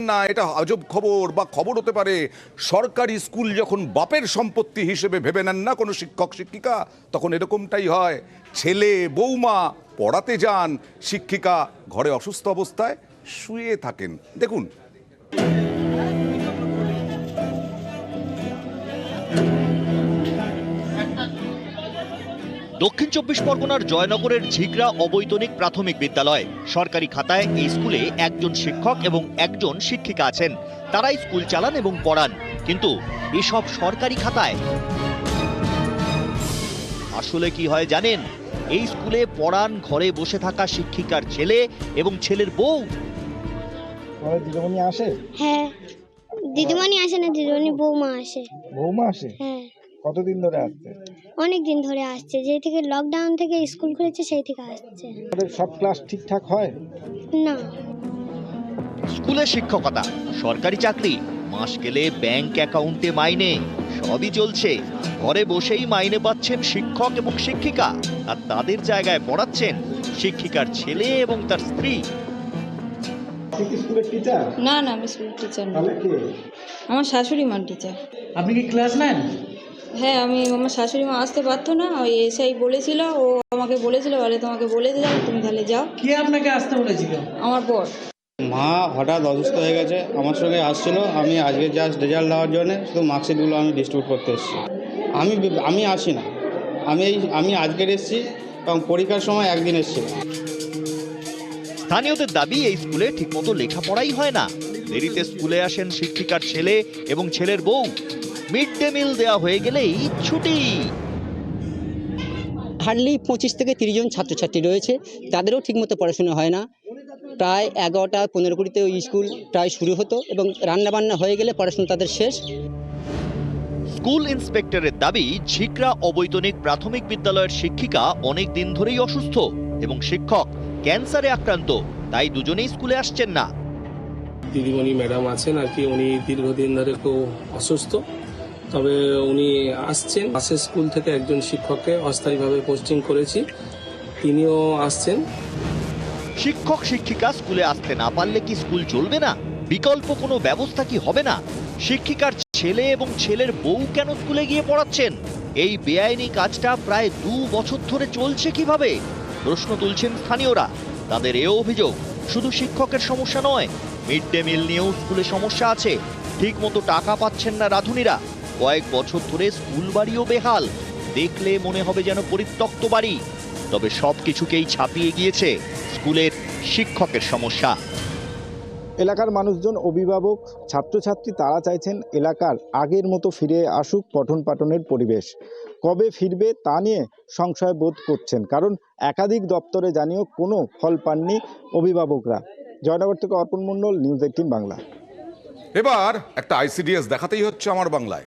না, এটা আজব খবর বা খবর হতে পারে। সরকারি স্কুল যখন বাপের সম্পত্তি হিসেবে ভেবে নেন না কোনো শিক্ষক শিক্ষিকা, তখন এরকমটাই হয়। ছেলে বৌমা পড়াতে যান, শিক্ষিকা ঘরে অসুস্থ অবস্থায় শুয়ে থাকেন। দেখুন, দক্ষিণ চব্বিশ পরগনার জয়নগরের ঝিগড়া অবৈতনিক প্রাথমিক বিদ্যালয়। সরকারি খাতায় এই স্কুলে একজন শিক্ষক এবং একজন শিক্ষিকা আছেন। তারাই স্কুল চালান এবং পড়ান, কিন্তু এসব সরকারি খাতায়। আসলে কি হয় জানেন? এই স্কুলে পড়ান ঘরে বসে থাকা শিক্ষিকার ছেলে এবং ছেলের বউ। দিদিমণি আসে? হ্যাঁ, দিদিমণি আসে না, দিদিমণি বৌমা আসে। বৌমা আসে? হ্যাঁ, কতদিন ধরে আসছে? অনেক দিন ধরে আসছে, যেই থেকে লকডাউন থেকে স্কুল খুলেছে সেই থেকে আসছে। আমাদের সব ক্লাস ঠিকঠাক হয়? না, স্কুলে শিক্ষকতা, সরকারি চাকরি, মাস গেলে ব্যাংক অ্যাকাউন্টে মাইনে, সবই চলছে। ঘরে বসেই মাইনে পাচ্ছেন শিক্ষক এবং শিক্ষিকা, আর তাদের জায়গায় পড়াচ্ছেন শিক্ষিকার ছেলে এবং তার স্ত্রী। আপনি কি স্কুলের টিচার? না না, আমি স্কুল টিচার না, তাহলে কে? আমার শাশুড়ি মা টিচার। আপনি কি ক্লাস নেন? হ্যাঁ, আমার শাশুড়ি মা আসতে পারতো না, ওই এসআই বলেছিল, ও আমাকে বলেছিল, বলে তোমাকে বলে দিলাম, তুমি তাহলে যাও। কে আপনাকে আসতে বলেছিল? আমার বর। মা হঠাৎ অসুস্থ হয়ে গেছে, আমার সঙ্গে আসছিল। আমি আজকে জাস্ট রেজাল্ট দেওয়ার জন্য শুধু মার্কশিটগুলো আমি ডিস্ট্রিবিউট করতে এসেছি। আমি আসি না, আমি আজকের এসেছি, এবং পরীক্ষার সময় একদিন এসেছি। স্থানীয়দের দাবি, এই স্কুলে ঠিকমতো লেখাপড়াই হয় না। দেরিতে স্কুলে আসেন শিক্ষিকার ছেলে এবং ছেলের বউ। মিড ডে মিল দেওয়া হয়ে গেলেই ছুটি। হার্ডলি 25 থেকে 30 জন ছাত্রছাত্রী রয়েছে, তাদেরও ঠিকমতো পড়াশোনা হয় না। প্রায় 11টা 15-20তে ওই স্কুল প্রায় শুরু হতো এবং রান্নাবান্না হয়ে গেলে পড়াশোনা তাদের শেষ। স্কুল ইন্সপেক্টরের দাবি, ঝিগড়া অবৈতনিক প্রাথমিক বিদ্যালয়ের শিক্ষিকা অনেক দিন ধরেই অসুস্থ এবং শিক্ষক ক্যান্সারে আক্রান্ত, তাই দুজনেই স্কুলে আসছেন না। দিদিমণি ম্যাডাম আছেন আর কি, উনি দীর্ঘদিন ধরে খুব অসুস্থ, তবে উনি আসছেন। পাশের স্কুল থেকে একজন শিক্ষককে অস্থায়ীভাবে পোস্টিং করেছি, তিনিও আসছেন। শিক্ষক শিক্ষিকা স্কুলে আসতে না পারলে কি স্কুল চলবে না? বিকল্প কোনো ব্যবস্থা কি হবে না? শিক্ষিকার ছেলে এবং ছেলের বউ কেন স্কুলে গিয়ে পড়াচ্ছেন? এই বেআইনি কাজটা প্রায় 2 বছর ধরে চলছে কিভাবে? প্রশ্ন তুলছেন স্থানীয়রা। তাদের এও অভিযোগ, শুধু শিক্ষকের সমস্যা নয়, মিড ডে মিল নিয়েও স্কুলে সমস্যা আছে। ঠিক মতো টাকা পাচ্ছেন না রাঁধুনিরা। কয়েক বছর ধরে স্কুল বাড়িও বেহাল, দেখলে মনে হবে যেন পরিত্যক্ত বাড়ি। তবে সবকিছুকেই ছাপিয়ে গিয়েছে স্কুলের শিক্ষকের সমস্যা। এলাকার মানুষজন, অভিভাবক, ছাত্রছাত্রী তারা চাইছেন এলাকার আগের মতো ফিরে আসুক পঠন পাঠনের পরিবেশ। কবে ফিরবে তা নিয়ে সংশয় বোধ করছেন, কারণ একাধিক দপ্তরে জানিয়েও কোনো ফল পাননি অভিভাবকরা। জয়নগর থেকে অর্পণ মণ্ডল, নিউজ 18 বাংলা। এবার একটা ICDS দেখাতেই হচ্ছে আমার বাংলায়।